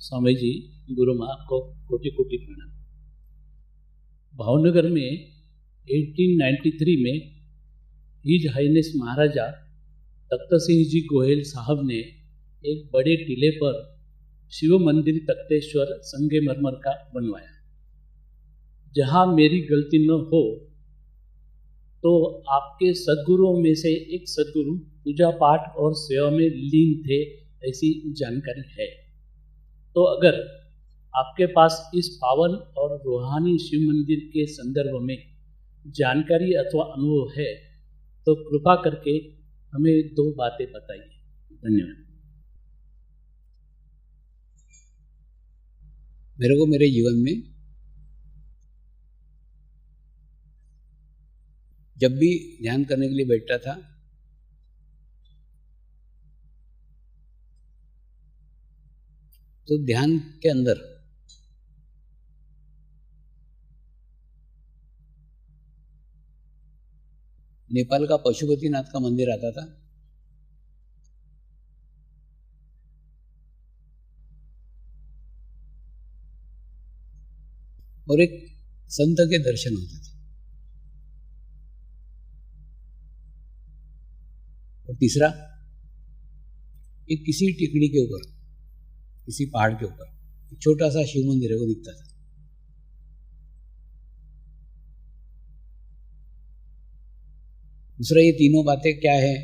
स्वामी जी, गुरु माँ को कोटि कोटि प्रणाम। भावनगर में 1893 में हिज हाइनेस महाराजा तख्त सिंह जी गोयल साहब ने एक बड़े टीले पर शिव मंदिर तख्तेश्वर संगमरमर का बनवाया। जहाँ मेरी गलती न हो तो आपके सद्गुरुओं में से एक सद्गुरु पूजा पाठ और सेवा में लीन थे, ऐसी जानकारी है। तो अगर आपके पास इस पावन और रूहानी शिव मंदिर के संदर्भ में जानकारी अथवा अनुभव है तो कृपा करके हमें 2 बातें बताइए। धन्यवाद। मेरे को मेरे जीवन में जब भी ध्यान करने के लिए बैठता था तो ध्यान के अंदर नेपाल का पशुपतिनाथ का मंदिर आता था। और एक संत के दर्शन होते थे। और तीसरा, एक किसी टिकड़ी के ऊपर, किसी पहाड़ के ऊपर एक छोटा सा शिव मंदिर है, वो दिखता था। दूसरा, ये तीनों बातें क्या है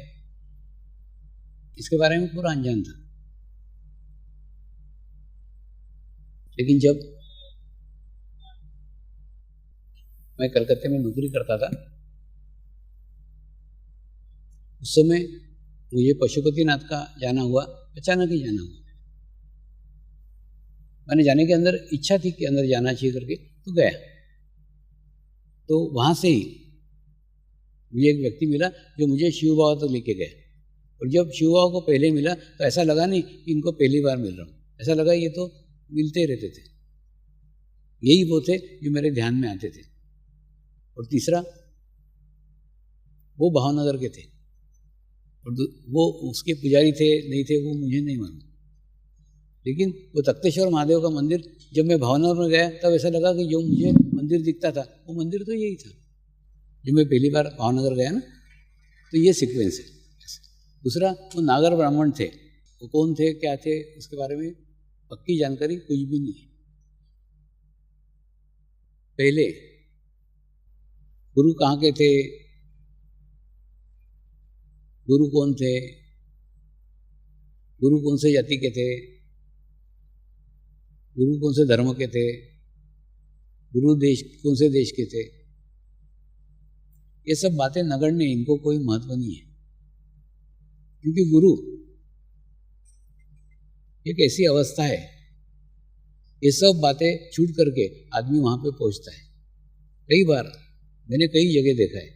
इसके बारे में पूरा अनजान था। लेकिन जब मैं कलकत्ते में नौकरी करता था उस समय मुझे पशुपतिनाथ का जाना हुआ, अचानक ही जाना हुआ। मैंने जाने के अंदर इच्छा थी कि अंदर जाना चाहिए करके, तो गया। तो वहाँ से ही मुझे एक व्यक्ति मिला जो मुझे शिव बाबा तक लेके गया। और जब शिव बाबा को पहले मिला तो ऐसा लगा नहीं कि इनको पहली बार मिल रहा हूँ, ऐसा लगा ये तो मिलते रहते थे। यही वो थे जो मेरे ध्यान में आते थे। और तीसरा, वो भावनगर के थे और वो उसके पुजारी थे नहीं थे वो मुझे नहीं मालूम। लेकिन वो तख्तेश्वर महादेव का मंदिर जब मैं भावनगर में गया तब ऐसा लगा कि जो मुझे मंदिर दिखता था वो मंदिर तो यही था जो मैं पहली बार भावनगर गया ना। तो ये सीक्वेंस है। दूसरा, वो नागर ब्राह्मण थे, वो कौन थे क्या थे उसके बारे में पक्की जानकारी कुछ भी नहीं है। पहले गुरु कहाँ के थे, गुरु कौन थे, गुरु कौन से जाति के थे, गुरु कौन से धर्म के थे, गुरु देश कौन से देश के थे, ये सब बातें नगण्य, इनको कोई महत्व नहीं है। क्योंकि गुरु एक ऐसी अवस्था है, ये सब बातें छूट करके आदमी वहां पे पहुंचता है। कई बार मैंने कई जगह देखा है,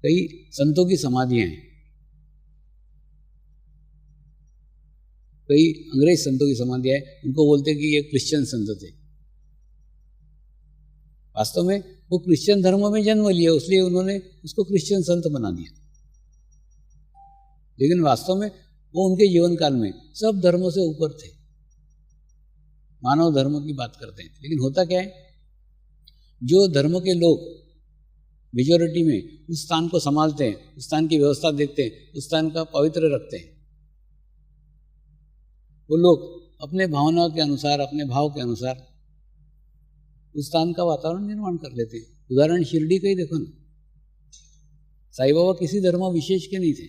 कई संतों की समाधियां हैं, कई अंग्रेज संतों की समाधियां हैं, उनको बोलते हैं कि ये क्रिश्चियन संत थे। वास्तव में वो क्रिश्चियन धर्म में जन्म लिया, इसलिए उन्होंने उसको क्रिश्चियन संत बना दिया। लेकिन वास्तव में वो उनके जीवन काल में सब धर्मों से ऊपर थे, मानव धर्म की बात करते हैं। लेकिन होता क्या है, जो धर्म के लोग मेजॉरिटी में उस स्थान को संभालते हैं, उस स्थान की व्यवस्था देखते हैं, उस स्थान का पवित्र रखते हैं, वो लोग अपने भावना के अनुसार, अपने भाव के अनुसार उस स्थान का वातावरण निर्माण कर लेते हैं। उदाहरण शिरडी का ही देखो ना, साईं बाबा किसी धर्म विशेष के नहीं थे,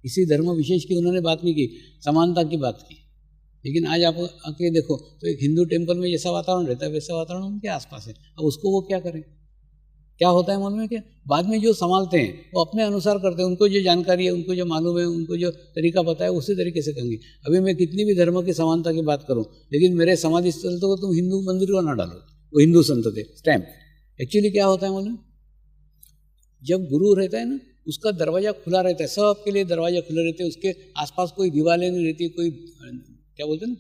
किसी धर्म विशेष की उन्होंने बात नहीं की, समानता की बात की। लेकिन आज आप आके देखो तो एक हिंदू टेम्पल में जैसा वातावरण रहता है वैसा वातावरण उनके आसपास है। अब उसको वो क्या करें, क्या होता है मन में, क्या बाद में जो संभालते हैं वो अपने अनुसार करते हैं, उनको जो जानकारी है, उनको जो मालूम है, उनको जो तरीका पता है उसी तरीके से करेंगे। अभी मैं कितनी भी धर्म की समानता की बात करूं, लेकिन मेरे समाधि स्थल तो तुम हिंदू मंदिर को ना डालो, वो हिंदू संत थे, स्टैम्प। एक्चुअली क्या होता है मालूम, जब गुरु रहता है ना उसका दरवाजा खुला रहता है, सबके लिए दरवाजा खुले रहते हैं, उसके आसपास कोई दीवारें नहीं रहती, कोई क्या बोलते हैं ना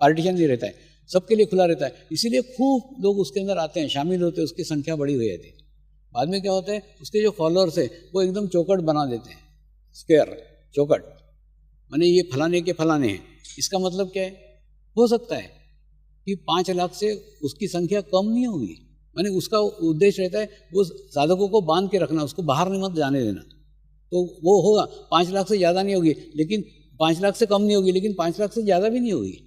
पार्टीशन नहीं रहता है, सबके लिए खुला रहता है। इसीलिए खूब लोग उसके अंदर आते हैं, शामिल होते हैं, उसकी संख्या बड़ी हो जाती है। बाद में क्या होता है, उसके जो फॉलोअर्स है वो एकदम चौकट बना देते हैं, स्क्वायर चौकट, माने ये फलाने के फलाने हैं, इसका मतलब क्या है? हो सकता है कि 5 लाख से उसकी संख्या कम नहीं होगी, माने उसका उद्देश्य रहता है वो साधकों को बांध के रखना, उसको बाहर नहीं मत जाने देना, तो वो होगा 5 लाख से ज़्यादा नहीं होगी, लेकिन 5 लाख से कम नहीं होगी, लेकिन 5 लाख से ज़्यादा भी नहीं होगी।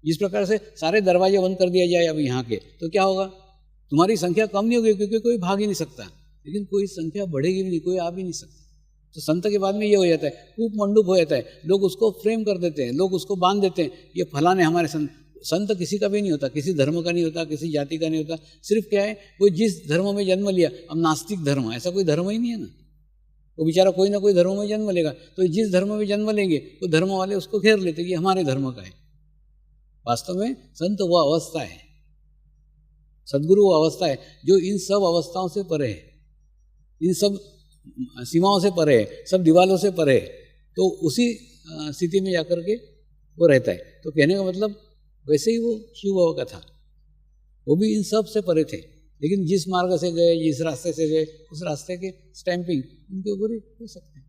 जिस प्रकार से सारे दरवाजे बंद कर दिया जाए अब यहाँ के, तो क्या होगा? तुम्हारी संख्या कम नहीं होगी, क्योंकि कोई भाग ही नहीं सकता, लेकिन कोई संख्या बढ़ेगी भी नहीं, कोई आ भी नहीं सकता। तो संत के बाद में ये हो जाता है, कूप मंडूप हो जाता है, लोग उसको फ्रेम कर देते हैं, लोग उसको बांध देते हैं, ये फलाने हमारे संत। संत किसी का भी नहीं होता, किसी धर्म का नहीं होता, किसी जाति का नहीं होता, सिर्फ क्या है, वो जिस धर्म में जन्म लिया, अब नास्तिक धर्म, ऐसा कोई धर्म ही नहीं है ना, वो बेचारा कोई ना कोई धर्म में जन्म लेगा, तो जिस धर्म में जन्म लेंगे वो धर्म वाले उसको घेर लेते कि हमारे धर्म का है। वास्तव में संत वो अवस्था है, सदगुरु वो अवस्था है जो इन सब अवस्थाओं से परे है, इन सब सीमाओं से परे है, सब दीवालों से परे है, तो उसी स्थिति में जाकर के वो रहता है। तो कहने का मतलब वैसे ही वो शिव बाबा का था, वो भी इन सब से परे थे, लेकिन जिस मार्ग से गए, जिस रास्ते से गए, उस रास्ते के स्टैंपिंग उनके ऊपर ही हो सकते हैं।